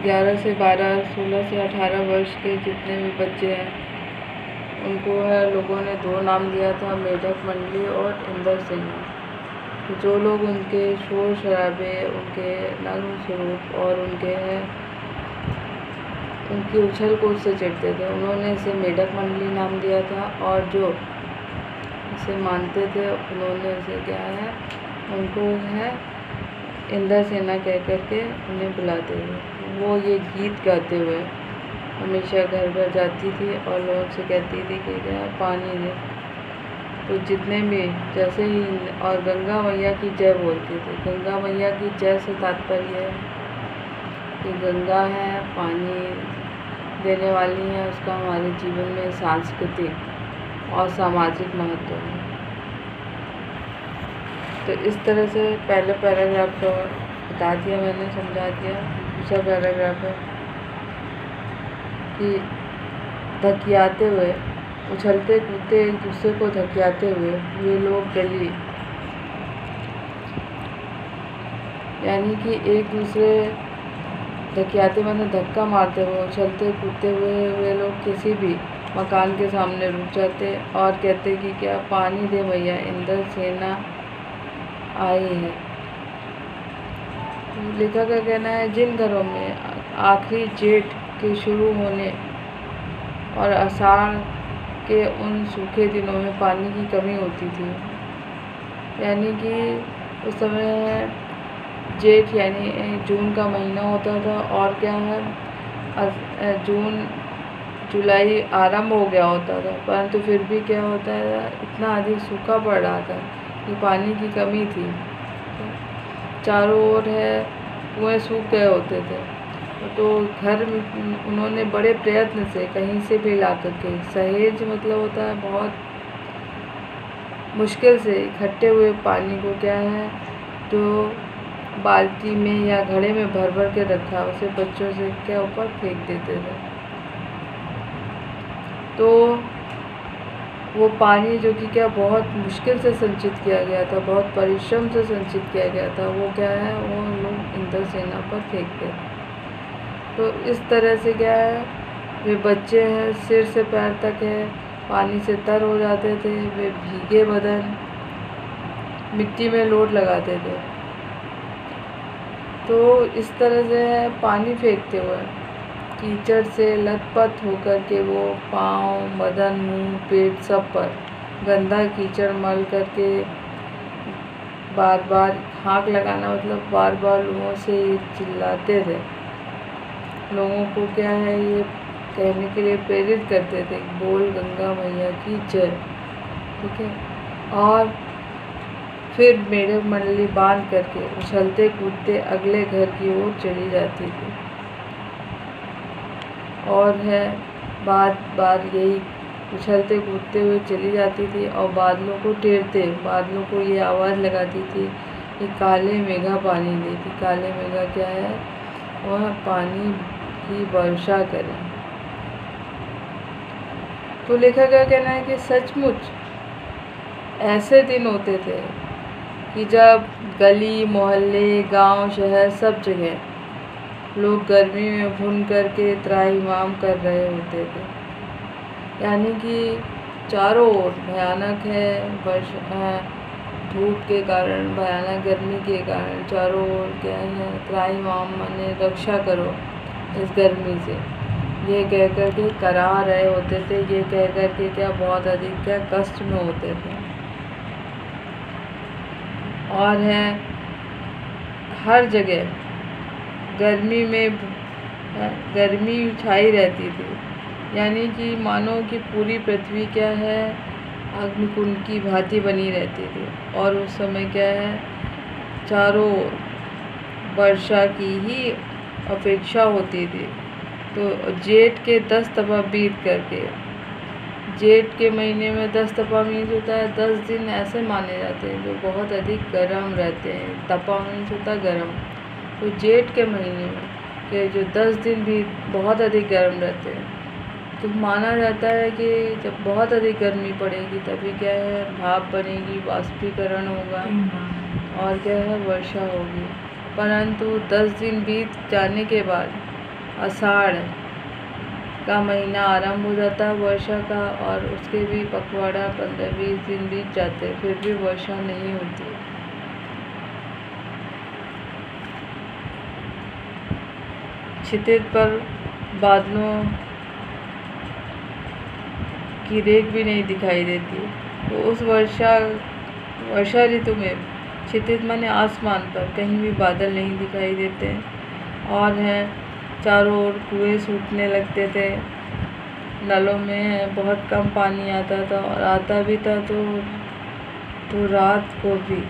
11 से 12, 16 से 18 वर्ष के जितने भी बच्चे हैं उनको है लोगों ने 2 नाम दिया था, मेढक मंडली और इंदर सेना। तो जो लोग उनके शोर शराबे, उनके नग्न स्वरूप और उनकी उछल कूद से चिढ़ते थे, उन्होंने इसे मेढक मंडली नाम दिया था। और जो इसे मानते थे उन्होंने उसे क्या है, उनको है इंदर सेना कह कर के उन्हें बुलाते थे। वो ये गीत गाते हुए हमेशा घर घर जाती थी और लोगों से कहती थी कि क्या पानी दे। तो जितने भी जैसे ही और गंगा मैया की जय बोलती थी। गंगा मैया की जय से तात्पर्य है कि गंगा है, पानी देने वाली है, उसका हमारे जीवन में सांस्कृतिक और सामाजिक महत्व है। तो इस तरह से पहले पैराग्राफ को बता दिया मैंने, समझा दिया। दूसरा पैराग्राफ है कि धकियाते हुए, उछलते कूदते एक दूसरे को धकियाते हुए वे लोग गली, यानी कि एक दूसरे धकियाते मैंने धक्का मारते हुए, उछलते कूदते हुए वे लोग किसी भी मकान के सामने रुक जाते और कहते कि क्या पानी दे भैया, इंदर सेना आई है। लेखक का कहना है जिन घरों में आखिरी जेठ के शुरू होने और आषाढ़ के उन सूखे दिनों में पानी की कमी होती थी, यानी कि उस समय जेठ यानी जून का महीना होता था और क्या है जून जुलाई आरंभ हो गया होता था, परंतु फिर भी क्या होता है इतना अधिक सूखा पड़ रहा था कि पानी की कमी थी। चारों ओर है कुएं सूख गए होते थे। तो घर में उन्होंने बड़े प्रयत्न से कहीं से भी ला करके, सहेज मतलब होता है बहुत मुश्किल से इकट्ठे हुए पानी को क्या है तो बाल्टी में या घड़े में भर भर के रखा, उसे बच्चों से क्या ऊपर फेंक देते थे। तो वो पानी जो कि क्या बहुत मुश्किल से संचित किया गया था, बहुत परिश्रम से संचित किया गया था, वो क्या है वो लोग इंदर सेना पर फेंकते थे। तो इस तरह से क्या है वे बच्चे हैं सिर से पैर तक है पानी से तर हो जाते थे, वे भीगे बदन मिट्टी में लोट लगाते थे। तो इस तरह से है पानी फेंकते हुए कीचड़ से लथपथ होकर के वो पाँव, बदन, मुंह, पेट सब पर गंदा कीचड़ मल करके बार बार हाँक लगाना, मतलब बार बार लोगों से चिल्लाते थे। लोगों को क्या है ये कहने के लिए प्रेरित करते थे बोल गंगा मैया की जय, ठीक है। और फिर मेढक मंडली बांध करके उछलते कूदते अगले घर की ओर चली जाती थी। और है बार यही उछलते कूदते हुए चली जाती थी और बादलों को टेरते, बादलों को ये आवाज़ लगाती थी कि काले मेघा पानी दे, कि काले मेघा क्या है वह पानी की वर्षा करें। तो लेखक का कहना है कि सचमुच ऐसे दिन होते थे कि जब गली मोहल्ले गांव शहर सब जगह लोग गर्मी में भुन करके त्राहिमाम कर रहे होते थे, यानी कि चारों ओर भयानक है वर्षा, धूप के कारण, भयानक गर्मी के कारण चारों ओर क्या है त्राहिमाम माने रक्षा करो इस गर्मी से, ये कह कर के करा रहे होते थे, ये कह कर के क्या बहुत अधिक क्या कष्ट में होते थे। और है हर जगह गर्मी छाई रहती थी, यानी कि मानो कि पूरी पृथ्वी क्या है अग्निकुंड की भांति बनी रहती थी। और उस समय क्या है चारों वर्षा की ही अपेक्षा होती थी। तो जेठ के 10 तपा बीत करके, जेठ के महीने में 10 तपा मीन्स होता है 10 दिन ऐसे माने जाते हैं जो बहुत अधिक गर्म रहते हैं। तपा मीन्स होता है गर्म। तो जेठ के महीने में के जो 10 दिन भी बहुत अधिक गर्म रहते हैं, तो माना जाता है कि जब बहुत अधिक गर्मी पड़ेगी तभी क्या है भाप बनेगी, वाष्पीकरण होगा और क्या है वर्षा होगी। परंतु 10 दिन बीत जाने के बाद आषाढ़ का महीना आरंभ हो जाता है वर्षा का, और उसके भी पखवाड़ा 15-20 दिन बीत जाते हैं, फिर भी वर्षा नहीं होती। क्षितिज पर बादलों की रेख भी नहीं दिखाई देती। तो उस वर्षा ऋतु में क्षितिज माने आसमान पर कहीं भी बादल नहीं दिखाई देते, और है चारों ओर कुएं सूखने लगते थे। नलों में बहुत कम पानी आता था, और आता भी था तो रात को भी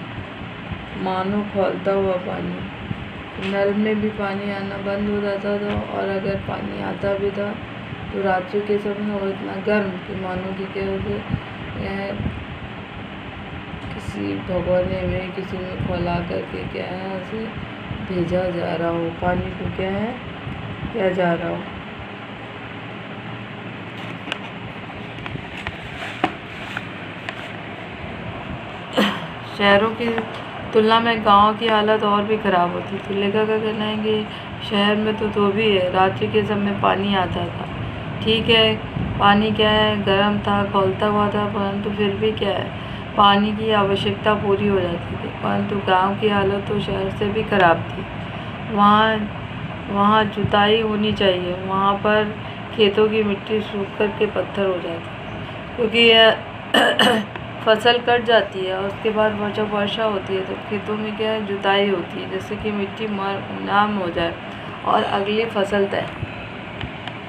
मानो खौलता हुआ पानी। नल में भी पानी आना बंद हो जाता था, और अगर पानी आता भी था तो रात्रि के समय वो इतना गर्म कि मानो कि क्या हो किसी भगोने में किसी में खौला करके क्या है उसे भेजा जा रहा हो, पानी को क्या है किया जा रहा हो। शहरों की तुलना में गांव की हालत और भी ख़राब होती थी। लेखक का कहना है कि शहर में तो भी है, रात्रि के समय पानी आता था, ठीक है, पानी क्या है गर्म था, खौलता हुआ था, परंतु फिर भी क्या है पानी की आवश्यकता पूरी हो जाती थी। परंतु गांव की हालत तो शहर से भी ख़राब थी। वहाँ जुताई होनी चाहिए, वहाँ पर खेतों की मिट्टी सूख कर के पत्थर हो जाती, क्योंकि यह फसल कट जाती है, और उसके बाद जब वर्षा होती है तो खेतों में क्या है जुताई होती है, जिससे कि मिट्टी नाम हो जाए और अगली फसल तय।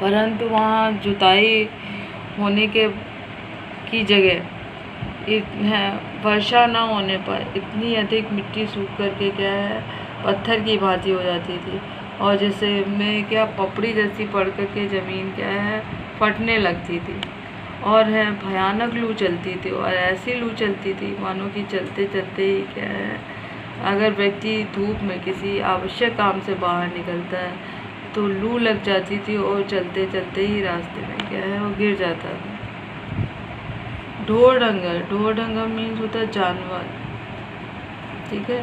परंतु वहाँ जुताई होने की जगह वर्षा ना होने पर इतनी अधिक मिट्टी सूख करके क्या है पत्थर की भांति हो जाती थी, और जैसे में क्या पपड़ी जैसी पड़ करके ज़मीन क्या है फटने लगती थी, और है भयानक लू चलती थी। और ऐसी लू चलती थी मानो कि चलते चलते ही क्या है अगर व्यक्ति धूप में किसी आवश्यक काम से बाहर निकलता है तो लू लग जाती थी, और चलते चलते ही रास्ते में क्या है वो गिर जाता था। ढोर डंगर मीन्स होता है जानवर, ठीक है।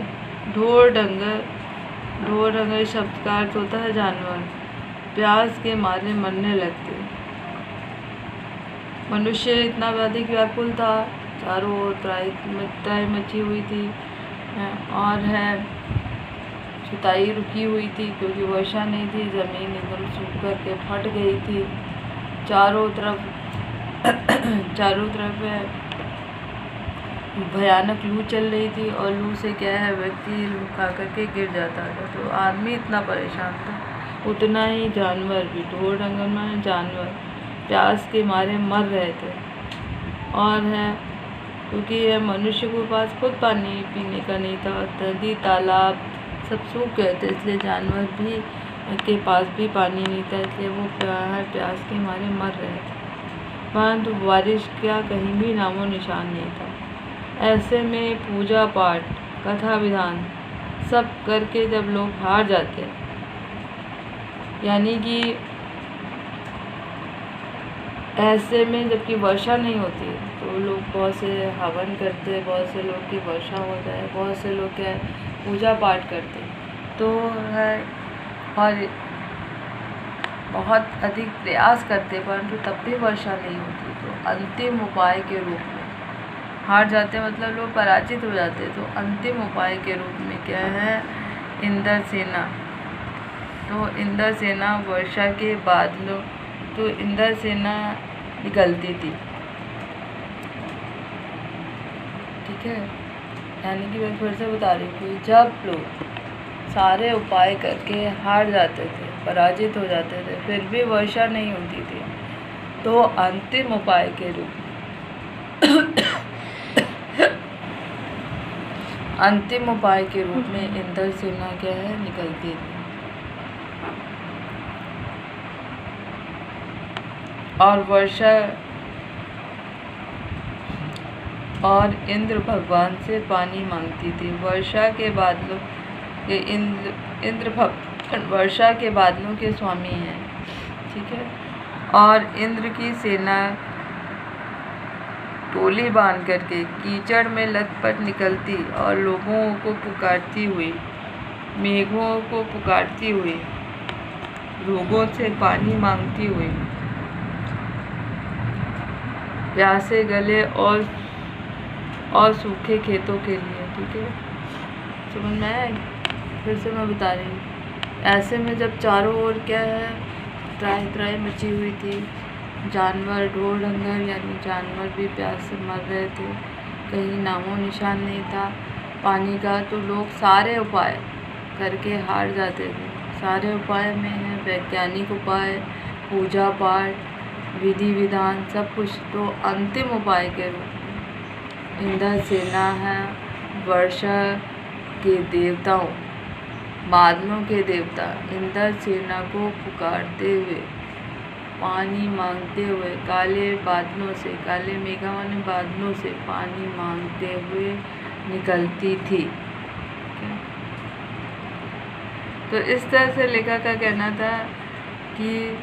ढोर डंगर शब्द का अर्थ होता है जानवर। प्यास के मारे मरने लगते। मनुष्य इतना अधिक व्याकुल था, चारों ओर त्राही मची हुई थी, और है जुताई रुकी हुई थी क्योंकि वर्षा नहीं थी, ज़मीन एकदम सूख करके फट गई थी। चारों तरफ भयानक लू चल रही थी, और लू से क्या है व्यक्ति लू खा करके गिर जाता था। तो आदमी इतना परेशान था, उतना ही जानवर भी, ढोर डंगर में जानवर प्यास के मारे मर रहे थे। और है क्योंकि मनुष्य के पास खुद पानी पीने का नहीं था, नदी तालाब सब सूख गए थे, इसलिए जानवर भी के पास भी पानी नहीं था, इसलिए वो प्यास के मारे मर रहे थे। परंतु बारिश का कहीं भी नामो निशान नहीं था। ऐसे में पूजा पाठ कथा विधान सब करके जब लोग हार जाते, यानी कि ऐसे में जबकि वर्षा नहीं होती तो लोग बहुत से हवन करते, बहुत से लोग की वर्षा हो जाए, बहुत से लोग क्या पूजा पाठ करते तो है, और बहुत अधिक प्रयास करते, परंतु तब भी वर्षा नहीं होती। तो अंतिम उपाय के रूप में हार जाते, मतलब लोग पराजित हो जाते, तो अंतिम उपाय के रूप में क्या है इंद्रसेना। तो इंद्रसेना वर्षा के बादलों, तो इंद्रसेना निकलती थी, ठीक है। यानी कि मैं फिर से बता रही हूँ कि जब लोग सारे उपाय करके हार जाते थे, पराजित हो जाते थे, फिर भी वर्षा नहीं होती थी, तो अंतिम उपाय के रूप अंतिम उपाय के रूप में इंद्रसेना क्या है निकलती थी, और वर्षा और इंद्र भगवान से पानी मांगती थी। वर्षा के बादलों के इंद्र भगवान वर्षा के बादलों के स्वामी हैं, ठीक है। और इंद्र की सेना टोली बांध करके कीचड़ में लथपथ निकलती और लोगों को पुकारती हुई, मेघों को पुकारती हुई लोगों से पानी मांगती हुई, प्यासे गले और सूखे खेतों के लिए। ठीक है, समझ में आया? फिर से मैं बता रही हूँ। ऐसे में जब चारों ओर क्या है, त्राही त्राही मची हुई थी, जानवर ढोर डंगर यानी जानवर भी प्यास से मर रहे थे, कहीं नामो निशान नहीं था पानी का, तो लोग सारे उपाय करके हार जाते थे। सारे उपाय में है वैज्ञानिक उपाय, पूजा पाठ, विधि विधान, सब कुछ। तो अंतिम उपाय के रूप में इंद्र सेना है, वर्षा के देवताओं, बादलों के देवता इंद्र सेना को पुकारते हुए, पानी मांगते हुए, काले बादलों से, काले मेघा वाले बादलों से पानी मांगते हुए निकलती थी। तो इस तरह से लेखक का कहना था कि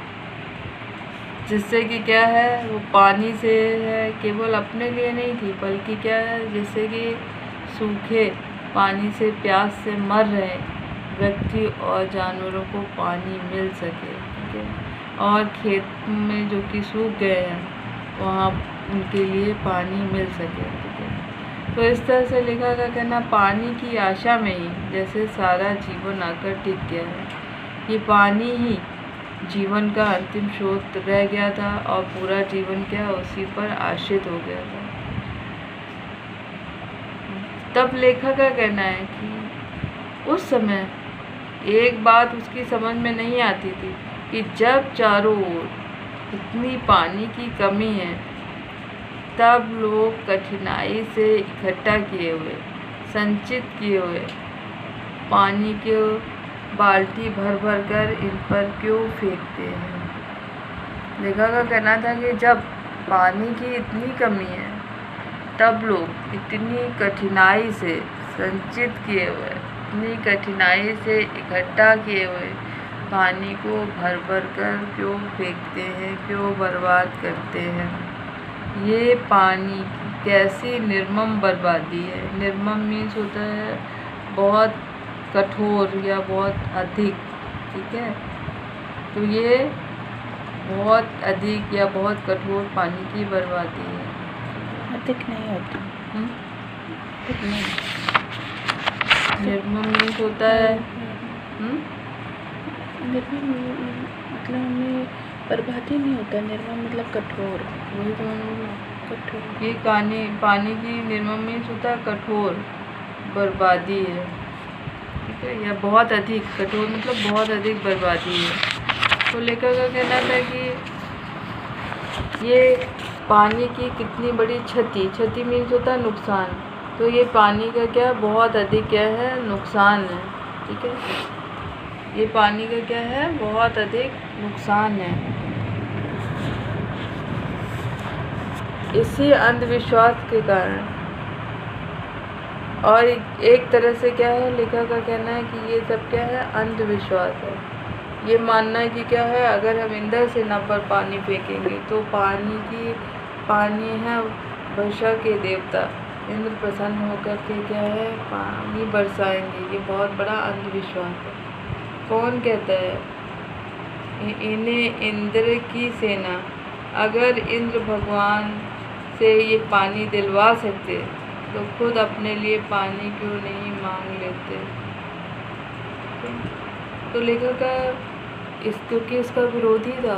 जिससे कि क्या है, वो पानी से है केवल अपने लिए नहीं थी, बल्कि क्या है, जिससे कि सूखे पानी से प्यास से मर रहे व्यक्ति और जानवरों को पानी मिल सके। ठीक है, और खेत में जो कि सूख गए हैं वहाँ उनके लिए पानी मिल सके। ठीक है, तो इस तरह से लेखक का कहना, पानी की आशा में ही जैसे सारा जीवन आकर टिक गया है। ये पानी ही जीवन का अंतिम स्रोत रह गया था और पूरा जीवन क्या उसी पर आश्रित हो गया था। तब लेखक का कहना है कि उस समय एक बात उसकी समझ में नहीं आती थी कि जब चारों ओर इतनी पानी की कमी है, तब लोग कठिनाई से इकट्ठा किए हुए, संचित किए हुए पानी के बाल्टी भर भर कर इन पर क्यों फेंकते हैं। लेखक का कहना था कि जब पानी की इतनी कमी है, तब लोग इतनी कठिनाई से संचित किए हुए, इतनी कठिनाई से इकट्ठा किए हुए पानी को भर भर कर क्यों फेंकते हैं, क्यों बर्बाद करते हैं। ये पानी की कैसी निर्मम बर्बादी है। निर्मम मीन्स होता है बहुत कठोर या बहुत अधिक। ठीक है, तो ये बहुत अधिक या बहुत कठोर पानी की बर्बादी है। अधिक नहीं होती। अधिक नहीं। निर्मम मीन्स होता है निर्मम मतलब हमें बर्बादी नहीं होता, निर्मम मतलब कठोर। वही तो कठोर। ये पानी की निर्मम मीन्स होता है कठोर बर्बादी है। ठीक है, या बहुत अधिक, कठोर मतलब बहुत अधिक बर्बादी है। तो लेखक का कहना था कि ये पानी की कितनी बड़ी क्षति मीन्स होता है नुकसान। तो ये पानी का क्या बहुत अधिक क्या है, नुकसान है। ठीक है, ये पानी का क्या है, बहुत अधिक नुकसान है। इसी अंधविश्वास के कारण, और एक तरह से क्या है, लेखक का कहना है कि ये सब क्या है, अंधविश्वास है। ये मानना है कि क्या है, अगर हम इंद्र सेना पर पानी फेंकेंगे तो पानी है वर्षा के देवता इंद्र प्रसन्न होकर के क्या है, पानी बरसाएंगे। ये बहुत बड़ा अंधविश्वास है। कौन कहता है? इन्हें इंद्र की सेना। अगर इंद्र भगवान से ये पानी दिलवा सकते तो खुद अपने लिए पानी क्यों नहीं मांग लेते। तो लेखक का क्योंकि इसका विरोधी था,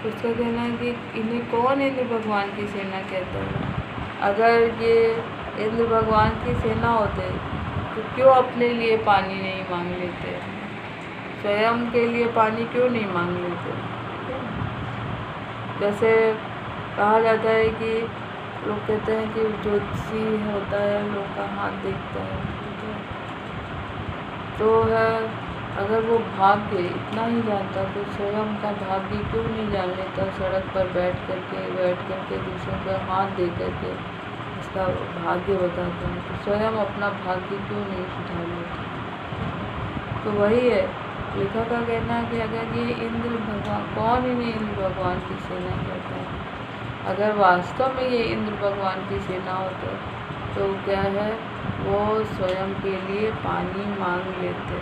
उसका कहना है कि इन्हें कौन इंद्र भगवान की सेना कहता है। अगर ये इंद्र भगवान की सेना होते तो क्यों अपने लिए पानी नहीं मांग लेते, स्वयं के लिए पानी क्यों नहीं मांग लेते। जैसे कहा जाता है कि लोग कहते हैं कि ज्योतिषी होता है, लोग का हाथ देखता है। ठीक है, तो है अगर वो भाग्य इतना ही जानता तो स्वयं का भाग्य क्यों नहीं जान लेता। सड़क पर बैठ करके दूसरों का हाथ दे करके इसका भाग्य बताता है, तो स्वयं अपना भाग्य क्यों नहीं सुधार लेता। तो वही है, लेखक का कहना है कि अगर ये इंद्र भगवान, कौन इन्हें इंद्र भगवान की सेना कहता है। अगर वास्तव में ये इंद्र भगवान की सेना होते तो क्या है, वो स्वयं के लिए पानी मांग लेते।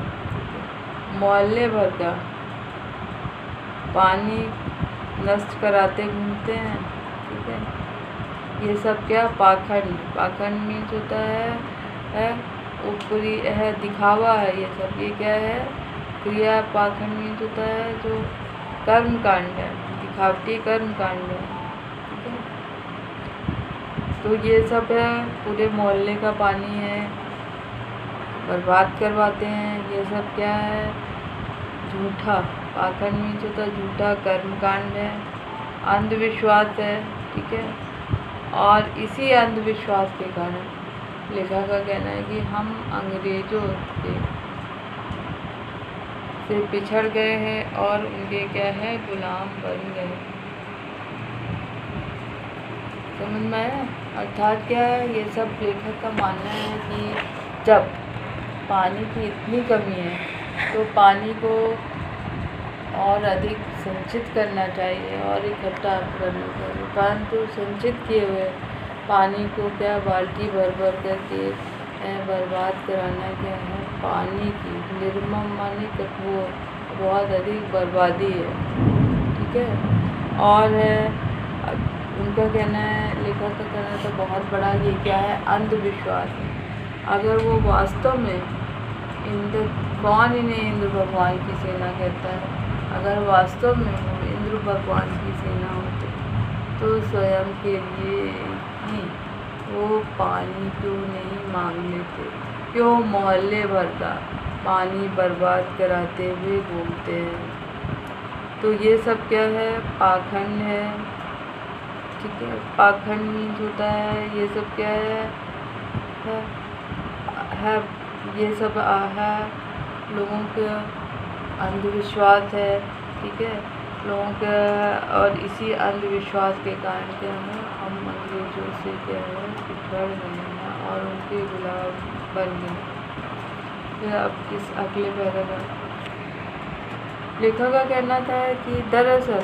मोहल्ले भर का पानी नष्ट कराते घूमते हैं। ठीक है, ये सब क्या पाखंड। पाखंड मीन्स होता है ऊपरी है, दिखावा है ये सब। ये क्या है? क्रिया। पाखंड मीन्स होता है जो कर्म कांड है, दिखावटी कर्म कांड है। ठीक है, तो ये सब है, पूरे मोहल्ले का पानी है, बर्बाद करवाते हैं। ये सब क्या है? झूठा। पाखंड मीन्स होता है झूठा कर्मकांड है, अंधविश्वास है। ठीक है, और इसी अंधविश्वास के कारण लेखक का कहना है कि हम अंग्रेजों से पिछड़ गए हैं और उनके क्या है? गुलाम बन गए। समझ में आया? अर्थात क्या है? ये सब लेखक का मानना है कि जब पानी की इतनी कमी है तो पानी को और अधिक संचित करना चाहिए और इकट्ठा करना चाहिए, परंतु संचित किए हुए पानी को क्या बाल्टी भर भर करके बर्बाद कराना क्या है? पानी की निर्मम माने कठोर, बहुत अधिक बर्बादी है। ठीक है, और उनका कहना है, लेखक का कहना तो बहुत बड़ा, ये क्या है? अंधविश्वास है। अगर वो वास्तव में कौन इन्हें इंद्र भगवान की सेना कहता है? अगर वास्तव में वो इंद्र भगवान की सेना होते तो स्वयं के लिए ही वो पानी क्यों नहीं मांग लेते? क्यों मोहल्ले भर का पानी बर्बाद कराते हुए घूमते हैं? तो ये सब क्या है? पाखंड है। ठीक है, पाखंड मीन्स होता है ये सब क्या है ये सब है लोगों का अंधविश्वास है। ठीक है, लोगों का, और इसी अंधविश्वास के कारण क्या है? हम अंग्रेजों से क्या है? पिछड़ गए हैं और उनके गुलाम बन गए। फिर अब इस अगले पैराग्राफ लेखक का कहना था कि दरअसल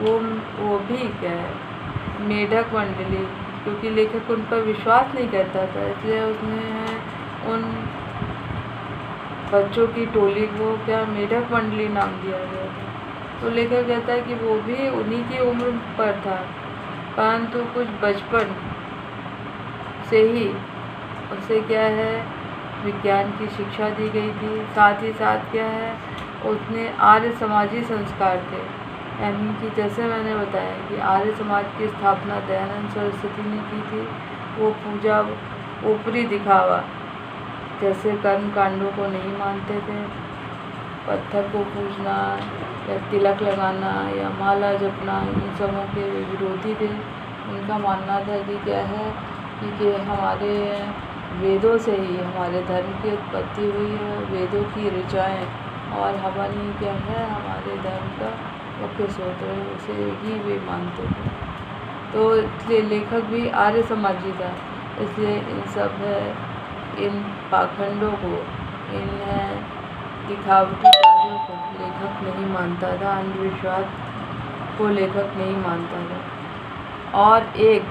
वो भी क्या है? मेढक मंडली, क्योंकि लेखक उन पर विश्वास नहीं करता था, इसलिए उसने उन बच्चों की टोली को क्या मेढक मंडली नाम दिया गया था। तो लेखक कहता है कि वो भी उन्हीं की उम्र पर था, परंतु कुछ बचपन से ही उसे क्या है? विज्ञान की शिक्षा दी गई थी। साथ ही साथ क्या है? उसने आर्य समाजी संस्कार थे, यानी कि जैसे मैंने बताया कि आर्य समाज की स्थापना दयानंद सरस्वती ने की थी। वो पूजा, ऊपरी दिखावा जैसे कर्म कांडों को नहीं मानते थे। पत्थर को पूजना या तिलक लगाना या माला जपना, इन सबों के विरोधी थे। उनका मानना था कि क्या है कि हमारे वेदों से ही हमारे धर्म की उत्पत्ति हुई है, वेदों की ऋचाएँ और हवन ही क्या है? हमारे धर्म का मुख्य स्रोत है, उसे ही वे मानते थे। तो इसलिए लेखक भी आर्य समाजी था, इसलिए इन सब इन पाखंडों को, इन दिखावटी कार्यों को लेखक नहीं मानता था, अंधविश्वास को लेखक नहीं मानता था। और एक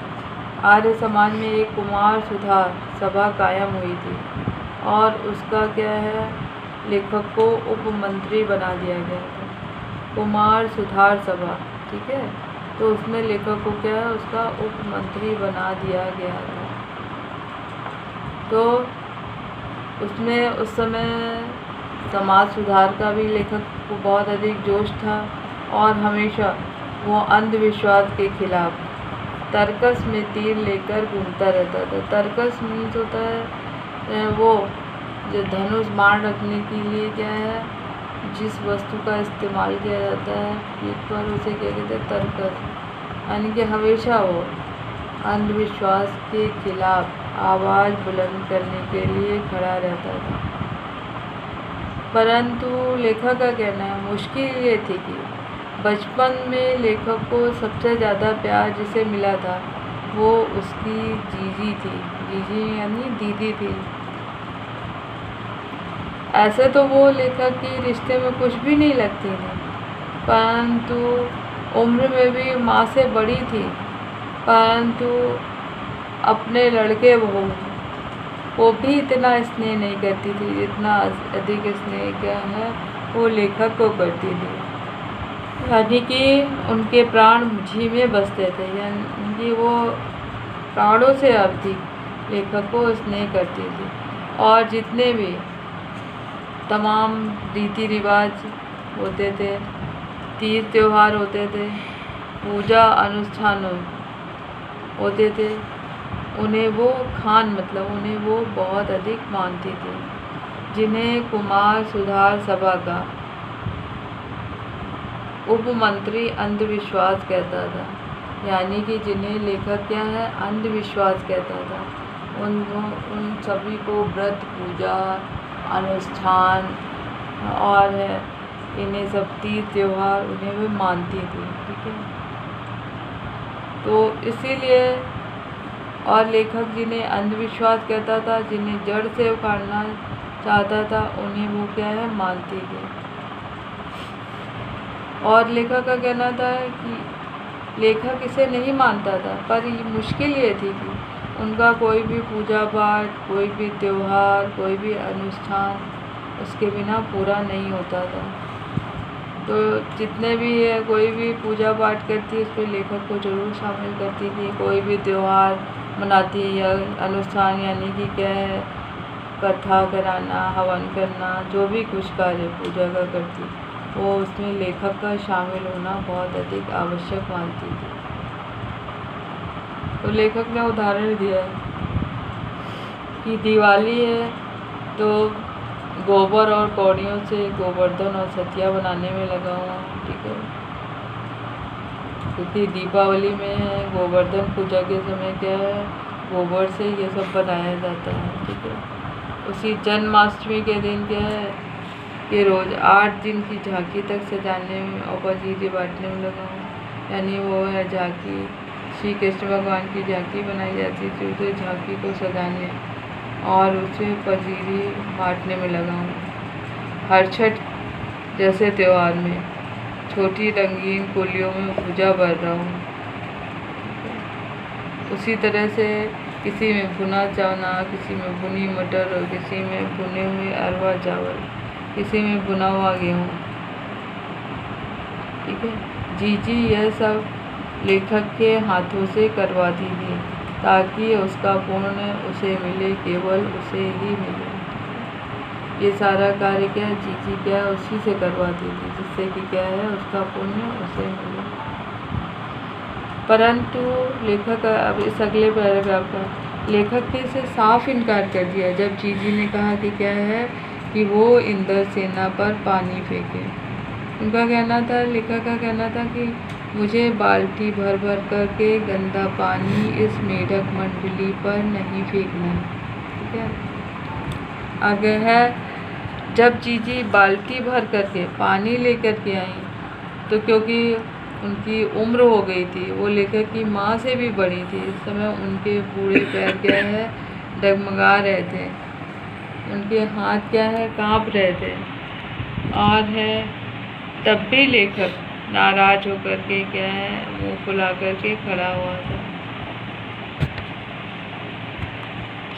आर्य समाज में एक कुमार सुधार सभा कायम हुई थी और उसका क्या है? लेखक को उपमंत्री बना दिया गया था। कुमार सुधार सभा, ठीक है, तो उसमें लेखक को क्या है? उसका उपमंत्री बना दिया गया था। तो उसमें उस समय समाज सुधार का भी लेखक को बहुत अधिक जोश था और हमेशा वो अंधविश्वास के खिलाफ तर्कस में तीर लेकर घूमता रहता था। तर्कस मीन्स होता है वो जो धनुष बाण रखने के लिए क्या है? जिस वस्तु का इस्तेमाल किया जाता है पीठ पर, उसे क्या कहते हैं? तर्कस। यानी कि हमेशा वो अंधविश्वास के खिलाफ आवाज़ बुलंद करने के लिए खड़ा रहता था। परंतु लेखक का कहना है मुश्किल ये थी कि बचपन में लेखक को सबसे ज़्यादा प्यार जिसे मिला था वो उसकी जीजी थी। जीजी यानी दीदी थी। ऐसे तो वो लेखक की रिश्ते में कुछ भी नहीं लगती थी, परंतु उम्र में भी माँ से बड़ी थी, परंतु अपने लड़के बहू वो भी इतना स्नेह नहीं करती थी जितना अधिक स्नेह क्या है वो लेखक को करती थी। यानी कि उनके प्राण मुझी में बसते थे, यानी कि वो प्राणों से अधिक लेखक को स्नेह करती थी। और जितने भी तमाम रीति रिवाज होते थे, तीज त्योहार होते थे, पूजा अनुष्ठान होते थे, उन्हें वो उन्हें वो बहुत अधिक मानती थी, जिन्हें कुमार सुधार सभा का उपमंत्री अंधविश्वास कहता था। यानी कि जिन्हें लेखक क्या है, अंधविश्वास कहता था। उन सभी को व्रत पूजा अनुष्ठान और इन्हें सब तीज त्योहार उन्हें भी मानती थी। ठीक है, तो इसीलिए और लेखक जिन्हें अंधविश्वास कहता था, जिन्हें जड़ से उखाड़ना चाहता था, उन्हें वो क्या है, मानती थी। और लेखक का कहना था कि लेखक इसे नहीं मानता था, पर मुश्किल ये थी कि उनका कोई भी पूजा पाठ, कोई भी त्योहार, कोई भी अनुष्ठान उसके बिना पूरा नहीं होता था। तो जितने भी है, कोई भी पूजा पाठ करती उसमें लेखक को जरूर शामिल करती थी। कोई भी त्योहार मनाती या अनुष्ठान, यानी कि क्या है, कथा कराना, हवन करना, जो भी कुछ कार्य पूजा का करती, वो उसमें लेखक का शामिल होना बहुत अधिक आवश्यक मानती थी। तो लेखक ने उदाहरण दिया कि दिवाली है तो गोबर और कौड़ियों से गोवर्धन और सतिया बनाने में लगा हुआ हूँ। ठीक है, क्योंकि दीपावली में है गोवर्धन पूजा के समय क्या है, गोबर से ये सब बनाया जाता है। ठीक है, उसी जन्माष्टमी के दिन क्या है कि रोज़ 8 दिन की झांकी तक सजाने में और पजीरी बांटने में लगा हूँ। यानी वो है झांकी, श्री कृष्ण भगवान की झांकी बनाई जाती थी, उसे झांकी को सजाने और उसे पजीरी बांटने में लगा हूँ। हर छठ जैसे त्यौहार में छोटी रंगीन कोलियों में पूजा भर रहा हूँ। उसी तरह से किसी में भुना चना, किसी में भुनी मटर और किसी में भुने हुए अरवा चावल, किसी में भुना हुआ गेहूँ। ठीक है, जीजी यह सब लेखक के हाथों से करवाती थी ताकि उसका पुण्य उसे मिले, केवल उसे ही मिले। ये सारा कार्य क्या है, जीजी क्या है, उसी से करवाती थी, जिससे कि क्या है, उसका पुण्य उसे मिले। परंतु लेखक, अब इस अगले पैराग्राफ का लेखक ने इसे साफ इनकार कर दिया जब जीजी ने कहा कि क्या है कि वो इंद्र सेना पर पानी फेंके। उनका कहना था, लेखक का कहना था कि मुझे बाल्टी भर भर करके गंदा पानी इस मेढक मंडली पर नहीं फेंकना। ठीक है, आगे है, जब जीजी बाल्टी भर करके पानी लेकर के आई तो क्योंकि उनकी उम्र हो गई थी, वो लेखक की माँ से भी बड़ी थी, इस समय उनके बूढ़े पैर क्या है, डगमगा रहे थे, उनके हाथ क्या है, कांप रहे थे। और है तब भी लेखक नाराज होकर के क्या है, मुंह फुला करके खड़ा हुआ था।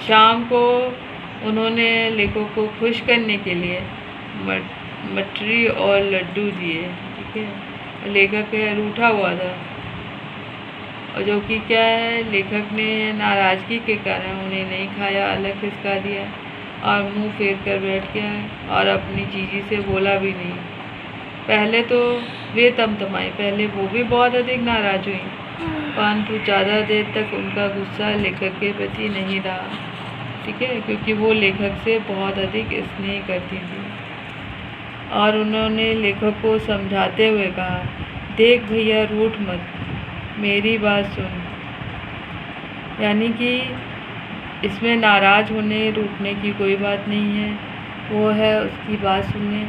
शाम को उन्होंने लेखक को खुश करने के लिए मठरी और लड्डू दिए। ठीक है, लेखक रूठा हुआ था और जो कि क्या है, लेखक ने नाराज़गी के कारण उन्हें नहीं खाया, अलग खिसका दिया और मुंह फेर कर बैठ गया और अपनी जीजी से बोला भी नहीं। पहले तो वे तमतमाई, पहले वो भी बहुत अधिक नाराज हुई, परंतु ज़्यादा देर तक उनका गुस्सा लेखक के प्रति नहीं रहा। ठीक है, क्योंकि वो लेखक से बहुत अधिक स्नेह करती थी। और उन्होंने लेखक को समझाते हुए कहा, देख भैया, रूठ मत, मेरी बात सुन। यानी कि इसमें नाराज़ होने रूठने की कोई बात नहीं है, वो है उसकी बात सुनने।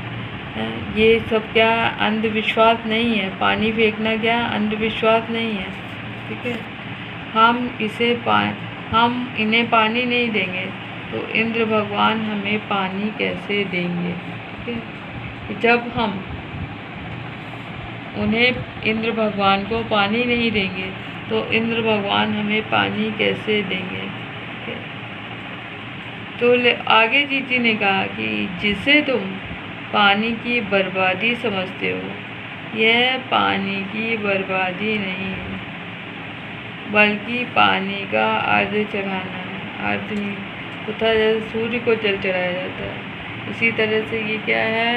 ये सब क्या अंधविश्वास नहीं है, पानी फेंकना क्या अंधविश्वास नहीं है। ठीक है, हम इन्हें पानी नहीं देंगे तो इंद्र भगवान हमें पानी कैसे देंगे। ठीक है, जब हम उन्हें इंद्र भगवान को पानी नहीं देंगे तो इंद्र भगवान हमें पानी कैसे देंगे। तो आगे जीजी ने कहा कि जिसे तुम पानी की बर्बादी समझते हो, यह पानी की बर्बादी नहीं है, बल्कि पानी का आर्द्र चढ़ाना है। आर्द्र तथा जैसे सूर्य को जल चढ़ाया जाता है, इसी तरह से ये क्या है,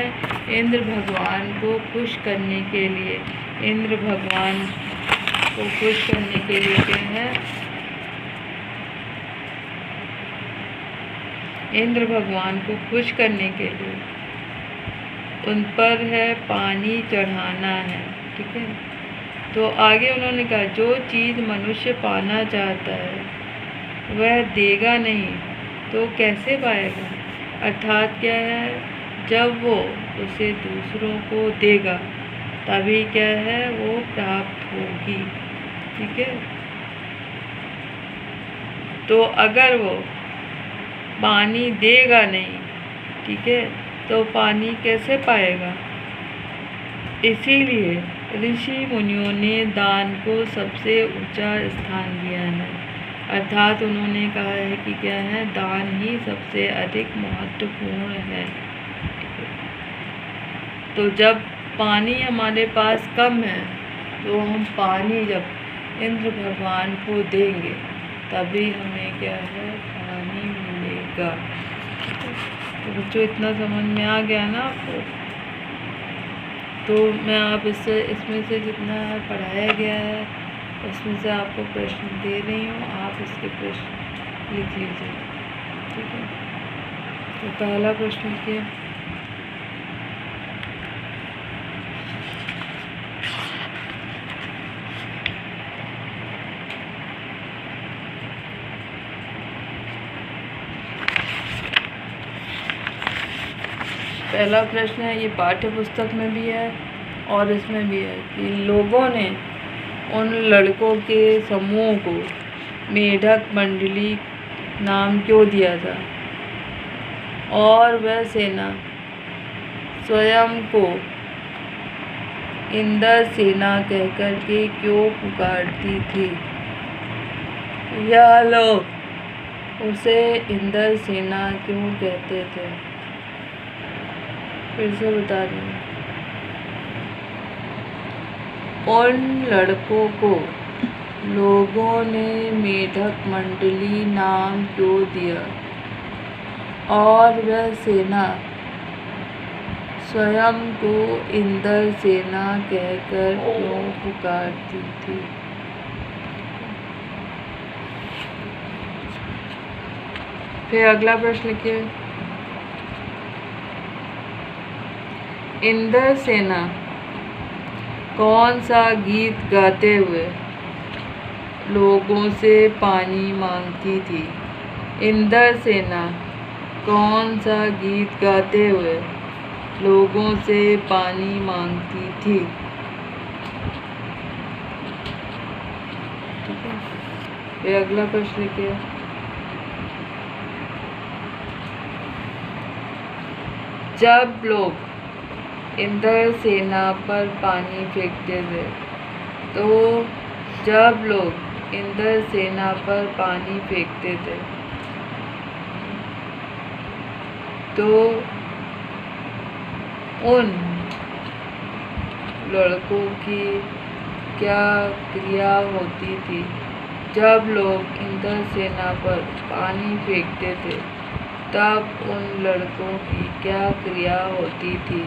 इंद्र भगवान को खुश करने के लिए, इंद्र भगवान को खुश करने के लिए क्या है, इंद्र भगवान को खुश करने के लिए उन पर है पानी चढ़ाना है। ठीक है, तो आगे उन्होंने कहा जो चीज़ मनुष्य पाना चाहता है वह देगा नहीं तो कैसे पाएगा। अर्थात क्या है, जब वो उसे दूसरों को देगा तभी क्या है, वो प्राप्त होगी। ठीक है, तो अगर वो पानी देगा नहीं, ठीक है, तो पानी कैसे पाएगा। इसीलिए ऋषि मुनियों ने दान को सबसे ऊंचा स्थान दिया है। अर्थात उन्होंने कहा है कि क्या है, दान ही सबसे अधिक महत्वपूर्ण है। तो जब पानी हमारे पास कम है तो हम पानी जब इंद्र भगवान को देंगे तभी हमें क्या है, पानी मिलेगा। तो बच्चों इतना समझ में आ गया ना आपको। तो मैं आप इसमें से जितना पढ़ाया गया है उसमें से आपको प्रश्न दे रही हूँ, आप इसके प्रश्न लिख लीजिए। ठीक है, तो पहला प्रश्न लिखिए, पहला प्रश्न है, ये पाठ्य पुस्तक में भी है और इसमें भी है कि लोगों ने उन लड़कों के समूह को मेढक मंडली नाम क्यों दिया था, और वह सेना स्वयं को इंद्र सेना कहकर के क्यों पुकारती थी। यह लोग उसे इंद्र सेना क्यों कहते थे। फिर से बता रही हूँ, उन लड़कों को लोगों ने मेढक मंडली नाम क्यों दिया, और वह सेना स्वयं को इंद्र सेना कहकर क्यों पुकारती थी। फिर अगला प्रश्न लिखिए, इंद्र सेना कौन सा गीत गाते हुए लोगों से पानी मांगती थी। इंद्र सेना कौन सा गीत गाते हुए लोगों से पानी मांगती थी। ठीक है, फिर अगला प्रश्न लिखिए, जब लोग इंद्र सेना पर पानी फेंकते थे तो जब लोग इंद्र सेना पर पानी फेंकते थे तो उन लड़कों की क्या क्रिया होती थी। जब लोग इंद्र सेना पर पानी फेंकते थे तब उन लड़कों की क्या क्रिया होती थी।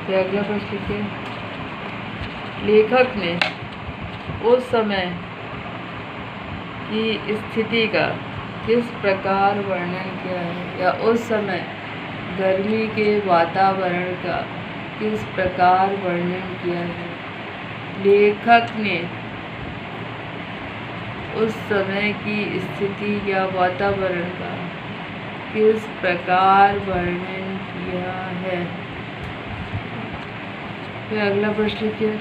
अगला प्रश्न लिखिए, लेखक ने उस समय की स्थिति का किस प्रकार वर्णन किया है, या उस समय गर्मी के वातावरण का किस प्रकार वर्णन किया है। लेखक ने उस समय की स्थिति या वातावरण का किस प्रकार वर्णन किया है। फिर अगला प्रश्न लिखिए,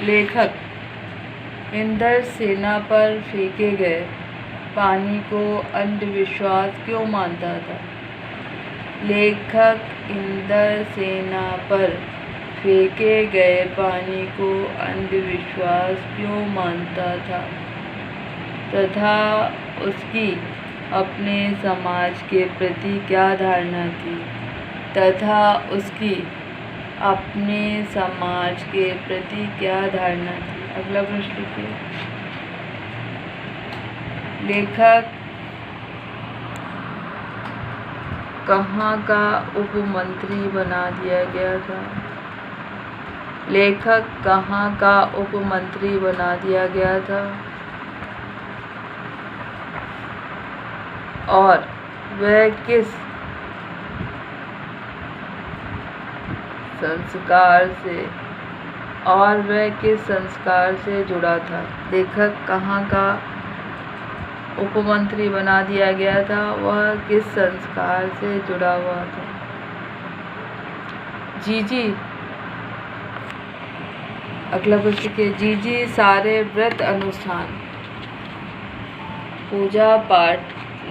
लेखक इंद्र सेना पर फेंके गए पानी को अंधविश्वास क्यों मानता था। लेखक इंद्र सेना पर फेंके गए पानी को अंधविश्वास क्यों मानता था। तथा उसकी अपने समाज के प्रति क्या धारणा थी, तथा उसकी अपने समाज के प्रति क्या धारणा थी। अगला प्रश्न लिखिए। लेखक कहाँ का उपमंत्री बना दिया गया था? लेखक कहाँ का उपमंत्री बना दिया गया था और वह किस संस्कार से जुड़ा था? लेखक कहाँ का उपमंत्री बना दिया गया था, वह किस संस्कार से जुड़ा हुआ था? जीजी, अगला प्रश्न के जीजी सारे व्रत अनुष्ठान पूजा पाठ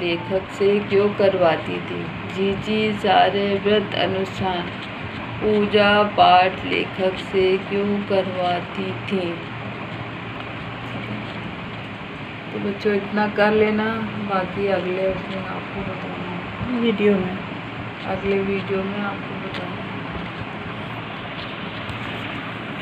लेखक से क्यों करवाती थी? जीजी सारे व्रत अनुष्ठान पूजा पाठ लेखक से क्यों करवाती थी? तो बच्चों इतना कर लेना, बाकी अगले उसमें आपको बताना, वीडियो में अगले वीडियो में आपको